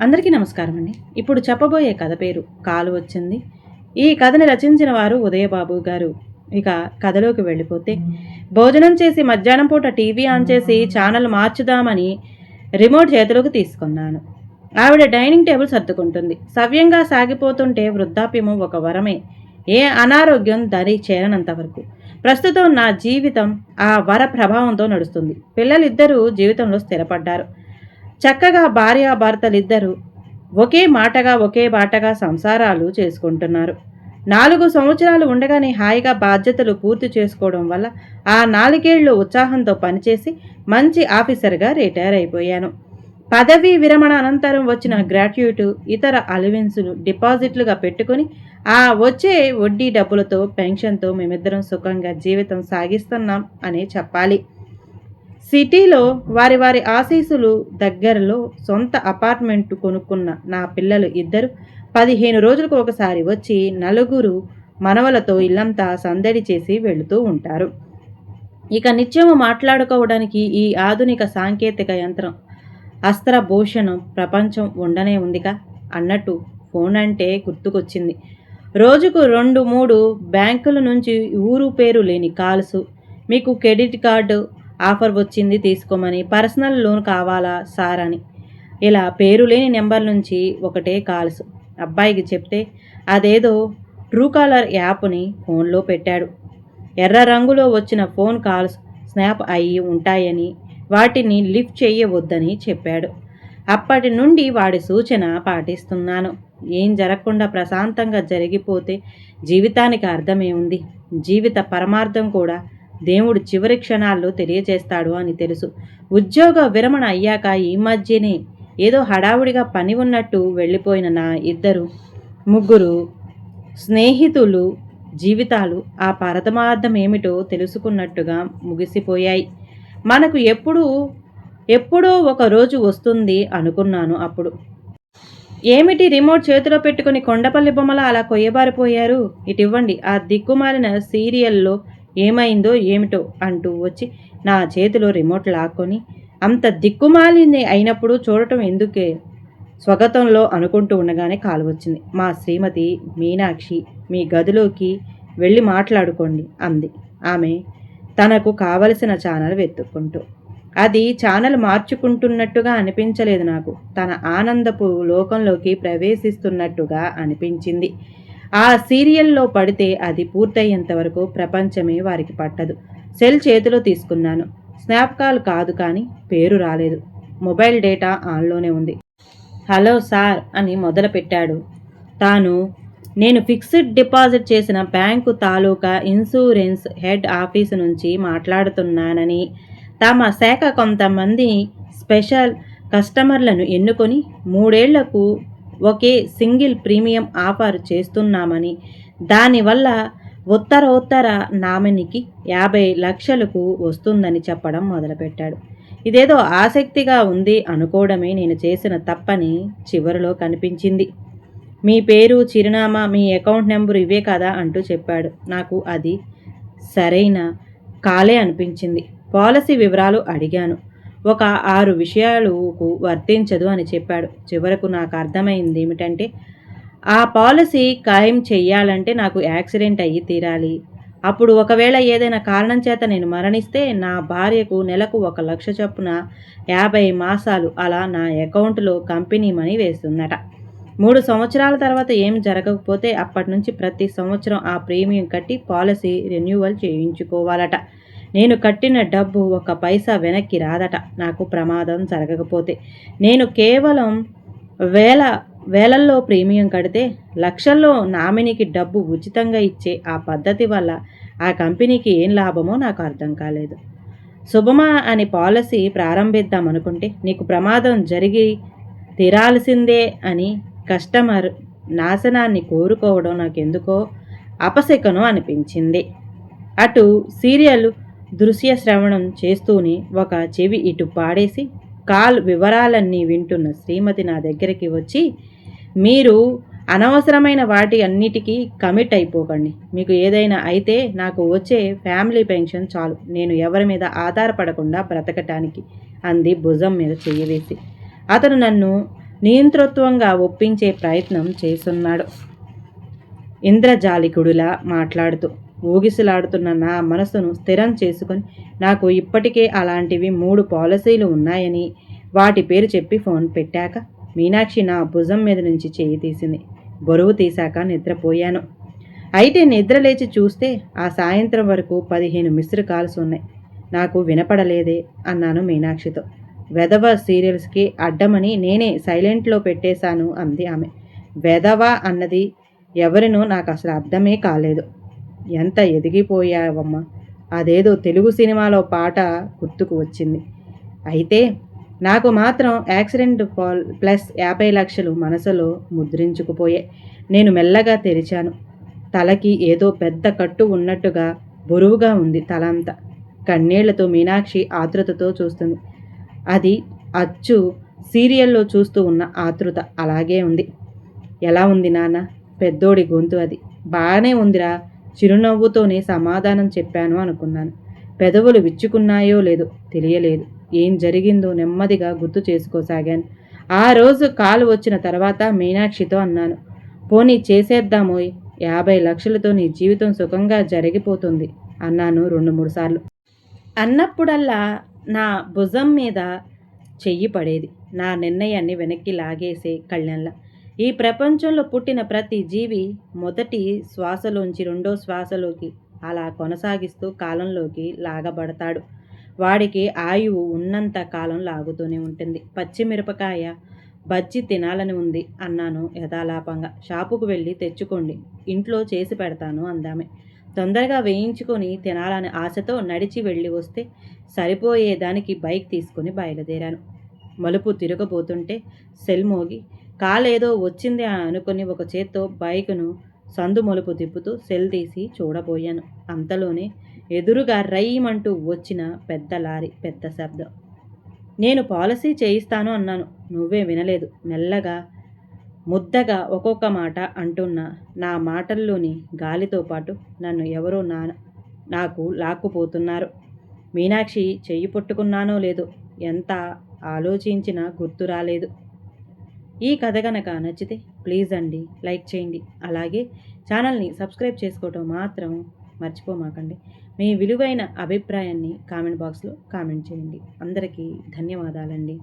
అందరికీ నమస్కారం అండి. ఇప్పుడు చెప్పబోయే కథ పేరు 'కాలు వచ్చింది'. ఈ కథని రచించిన వారు ఉదయబాబు గారు. ఇక కథలోకి వెళ్ళిపోతే, భోజనం చేసి మధ్యాహ్నం పూట టీవీ ఆన్ చేసి ఛానల్ మార్చుదామని రిమోట్ చేతిలోకి తీసుకున్నాను. ఆవిడ డైనింగ్ టేబుల్ సర్దుకుంటుంది. సవ్యంగా సాగిపోతుంటే వృద్ధాప్యము ఒక వరమే. ఏ అనారోగ్యం దరి చేరనంత వరకు. ప్రస్తుతం నా జీవితం ఆ వర ప్రభావంతో నడుస్తుంది. పిల్లలిద్దరూ జీవితంలో స్థిరపడ్డారు. చక్కగా భార్యాభర్తలిద్దరూ ఒకే మాటగా ఒకే బాటగా సంసారాలు చేసుకుంటున్నారు. 4 సంవత్సరాలు ఉండగానే హాయిగా బాధ్యతలు పూర్తి చేసుకోవడం వల్ల ఆ 4 ఏళ్ళు ఉత్సాహంతో పనిచేసి మంచి ఆఫీసర్గా రిటైర్ అయిపోయాను. పదవీ విరమణ అనంతరం వచ్చిన గ్రాట్యుటీ, ఇతర అలవెన్సులు డిపాజిట్లుగా పెట్టుకుని ఆ వచ్చే వడ్డీ డబ్బులతో పెన్షన్తో మేమిద్దరం సుఖంగా జీవితం సాగిస్తున్నాం అనే చెప్పాలి. సిటీలో వారి వారి ఆశీస్సులు దగ్గరలో సొంత అపార్ట్మెంట్ కొనుక్కున్న నా పిల్లలు ఇద్దరు 15 రోజులకు ఒకసారి వచ్చి నలుగురు మనవలతో ఇల్లంతా సందడి చేసి వెళుతూ ఉంటారు. ఇక నిత్యము మాట్లాడుకోవడానికి ఈ ఆధునిక సాంకేతిక యంత్రం అస్త్రభూషణం ప్రపంచం ఉండనే ఉందిగా అన్నట్టు ఫోన్ అంటే గుర్తుకొచ్చింది. రోజుకు 2-3 బ్యాంకుల నుంచి ఊరు పేరు లేని కాల్స్. మీకు క్రెడిట్ కార్డు ఆఫర్ వచ్చింది తీసుకోమని, పర్సనల్ లోన్ కావాలా సార్ అని, ఇలా పేరు లేని నెంబర్ నుంచి ఒకటే కాల్స్. అబ్బాయికి చెప్తే అదేదో ట్రూ కాలర్ యాప్ని ఫోన్లో పెట్టాడు. ఎర్ర రంగులో వచ్చిన ఫోన్ కాల్స్ స్నాప్ అయ్యి ఉంటాయని, వాటిని లిఫ్ట్ చేయవద్దని చెప్పాడు. అప్పటి నుండి వాడి సూచన పాటిస్తున్నాను. ఏం జరగకుండా ప్రశాంతంగా జరిగిపోతే జీవితానికి అర్థమేముంది? జీవిత పరమార్థం కూడా దేవుడు చివరి క్షణాల్లో తెలియజేస్తాడు అని తెలుసు. ఉద్యోగ విరమణ అయ్యాక ఈ మధ్యనే ఏదో హడావుడిగా పని ఉన్నట్టు వెళ్ళిపోయిన నా ముగ్గురు స్నేహితులు జీవితాలు ఆ పరమార్థం ఏమిటో తెలుసుకున్నట్టుగా ముగిసిపోయాయి. మనకు ఎప్పుడో ఒక రోజు వస్తుంది అనుకున్నాను అప్పుడు. ఏమిటి రిమోట్ చేతిలో పెట్టుకుని కొండపల్లి బొమ్మల అలా కొయ్యబారిపోయారు? ఇటివ్వండి, ఆ దిక్కుమాలిన సీరియల్లో ఏమైందో ఏమిటో అంటూ వచ్చి నా చేతిలో రిమోట్ లాక్కొని, అంత దిక్కుమాలింది అయినప్పుడు చూడటం ఎందుకే స్వగతంలో అనుకుంటూ ఉండగానే కాలు వచ్చింది. మా శ్రీమతి మీనాక్షి, మీ గదిలోకి వెళ్ళి మాట్లాడుకోండి అంది ఆమె తనకు కావలసిన ఛానల్ వెతుక్కుంటూ. అది ఛానల్ మార్చుకుంటున్నట్టుగా అనిపించలేదు నాకు. తన ఆనందపు లోకంలోకి ప్రవేశిస్తున్నట్టుగా అనిపించింది. ఆ సీరియల్లో పడితే అది పూర్తయ్యేంత వరకు ప్రపంచమే వారికి పట్టదు. సెల్ చేతిలో తీసుకున్నాను. స్నాప్ కాల్ కాదు కానీ పేరు రాలేదు. మొబైల్ డేటా ఆన్లోనే ఉంది. హలో సార్ అని మొదలుపెట్టాడు తాను. నేను ఫిక్స్డ్ డిపాజిట్ చేసిన బ్యాంకు తాలూకా ఇన్సూరెన్స్ హెడ్ ఆఫీసు నుంచి మాట్లాడుతున్నానని, తమ శాఖ కొంతమంది స్పెషల్ కస్టమర్లను ఎన్నుకొని 3 ఏళ్లకు ఒకే సింగిల్ ప్రీమియం ఆఫర్ చేస్తున్నామని, దానివల్ల ఉత్తర నామినీకి 50 లక్షలకు వస్తుందని చెప్పడం మొదలుపెట్టాడు. ఇదేదో ఆసక్తిగా ఉంది అనుకోవడమే నేను చేసిన తప్పని చివరిలో కనిపించింది. మీ పేరు, చిరునామా, మీ అకౌంట్ నెంబరు ఇవే కదా అంటూ చెప్పాడు. నాకు అది సరైన కాలే అనిపించింది. పాలసీ వివరాలు అడిగాను. ఒక 6 విషయాలకు వర్తించదు అని చెప్పాడు. చివరకు నాకు అర్థమైంది ఏమిటంటే, ఆ పాలసీ ఖాయం చెయ్యాలంటే నాకు యాక్సిడెంట్ అయ్యి తీరాలి. అప్పుడు ఒకవేళ ఏదైనా కారణం చేత నేను మరణిస్తే నా భార్యకు నెలకు 1 లక్ష చొప్పున 50 మాసాలు అలా నా అకౌంట్లో కంపెనీ మనీ వేస్తుందట. 3 సంవత్సరాల తర్వాత ఏం జరగకపోతే అప్పటి నుంచి ప్రతి సంవత్సరం ఆ ప్రీమియం కట్టి పాలసీ రెన్యువల్ చేయించుకోవాలట. నేను కట్టిన డబ్బు 1 పైసా వెనక్కి రాదట. నాకు ప్రమాదం జరగకపోతే. నేను కేవలం వేలల్లో ప్రీమియం కడితే లక్షల్లో నామినీకి డబ్బు ఉచితంగా ఇచ్చే ఆ పద్ధతి వల్ల ఆ కంపెనీకి ఏం లాభమో నాకు అర్థం కాలేదు. శుభమా అని పాలసీ ప్రారంభిద్దామనుకుంటే నీకు ప్రమాదం జరిగి తీరాల్సిందే అని కస్టమర్ నాశనాన్ని కోరుకోవడం నాకెందుకో అపశకనం అనిపించింది. అటు సీరియల్ దృశ్య శ్రవణం చేస్తూనే ఒక చెవి ఇటు పాడేసి కాల్ వివరాలన్నీ వింటున్న శ్రీమతి నా దగ్గరికి వచ్చి, మీరు అనవసరమైన వాటి అన్నిటికీ కమిట్ అయిపోకండి. మీకు ఏదైనా అయితే నాకు వచ్చే ఫ్యామిలీ పెన్షన్ చాలు, నేను ఎవరి మీద ఆధారపడకుండా బ్రతకటానికి అంది భుజం మీద చెయ్యి వేసి. అతను నన్ను నియంతృత్వంగా ఒప్పించే ప్రయత్నం చేస్తున్నాడు. ఇంద్రజాలికుడిలా మాట్లాడుతూ ఊగిసలాడుతున్న నా మనసును స్థిరం చేసుకొని నాకు ఇప్పటికే అలాంటివి 3 పాలసీలు ఉన్నాయని వాటి పేరు చెప్పి ఫోన్ పెట్టాక మీనాక్షి నా భుజం మీద నుంచి చేయి తీసింది. బరువు తీశాక నిద్రపోయాను. అయితే నిద్ర లేచి చూస్తే ఆ సాయంత్రం వరకు 15 మిస్డ్ కాల్స్ ఉన్నాయి. నాకు వినపడలేదే అన్నాను మీనాక్షితో. వెధవ సీరియల్స్కి అడ్డమని నేనే సైలెంట్లో పెట్టేశాను అంది ఆమె. వెధవ అన్నది ఎవరినో నాకు అసలు అర్థమే కాలేదు. ఎంత ఎదిగిపోయావమ్మా. అదేదో తెలుగు సినిమాలో పాట గుర్తుకు వచ్చింది. అయితే నాకు మాత్రం యాక్సిడెంట్ ప్లస్ 50 లక్షలు మనసులో ముద్రించుకుపోయాయి. నేను మెల్లగా తెరిచాను. తలకి ఏదో పెద్ద కట్టు ఉన్నట్టుగా బరువుగా ఉంది తలంతా. కన్నీళ్లతో మీనాక్షి ఆతృతతో చూస్తుంది. అది అచ్చు సీరియల్లో చూస్తూ ఉన్న ఆతృత అలాగే ఉంది. ఎలా ఉంది నాన్న? పెద్దోడి గొంతు అది. బాగానే ఉందిరా. చిరునవ్వుతోనే సమాధానం చెప్పాను అనుకున్నాను. పెదవులు విచ్చుకున్నాయో లేదో తెలియలేదు. ఏం జరిగిందో నెమ్మదిగా గుర్తు చేసుకోసాగాను. ఆ రోజు కాలు వచ్చిన తర్వాత మీనాక్షితో అన్నాను, పోనీ చేసేద్దామోయ్, 50 లక్షలతో నీ జీవితం సుఖంగా జరిగిపోతుంది అన్నాను 2-3 సార్లు. అన్నప్పుడల్లా నా భుజం మీద చెయ్యి పడేది. నా నిర్ణయాన్ని వెనక్కి లాగేసే కళ్యాణ్లా. ఈ ప్రపంచంలో పుట్టిన ప్రతి జీవి మొదటి శ్వాసలోంచి రెండో శ్వాసలోకి అలా కొనసాగిస్తూ కాలంలోకి లాగబడతాడు. వాడికి ఆయువు ఉన్నంత కాలం లాగుతూనే ఉంటుంది. పచ్చిమిరపకాయ బజ్జి తినాలని ఉంది అన్నాను యథాలాపంగా. షాపుకు వెళ్ళి తెచ్చుకోండి, ఇంట్లో చేసి పెడతాను అందామె. తొందరగా వేయించుకొని తినాలని ఆశతో నడిచి వెళ్ళి వస్తే సరిపోయేదానికి బైక్ తీసుకుని బయలుదేరాను. మలుపు తిరగబోతుంటే సెల్ మోగి కాలేదో వచ్చింది అనుకుని ఒక చేత్తో బైకును సందు మలుపు తిప్పుతూ సెల్ తీసి చూడబోయాను. అంతలోనే ఎదురుగా రైమంటూ వచ్చిన పెద్ద లారీ, పెద్ద శబ్దం. నేను పాలసీ చేయిస్తాను అన్నాను. నువ్వే వినలేదు. మెల్లగా ముద్దగా ఒక్కొక్క మాట అంటున్న నా మాటల్లోని గాలితో పాటు నన్ను ఎవరో నాకు లాక్కుపోతున్నారు. మీనాక్షి చెయ్యి పట్టుకున్నానో లేదో ఎంత ఆలోచించినా గుర్తు రాలేదు. ఈ కథ కనుక నచ్చితే ప్లీజ్ అండి లైక్ చేయండి. అలాగే ఛానల్ని సబ్స్క్రైబ్ చేసుకోవటం మాత్రం మర్చిపోమాకండి. మీ విలువైన అభిప్రాయాన్ని కామెంట్ బాక్స్లో కామెంట్ చేయండి. అందరికీ ధన్యవాదాలండి.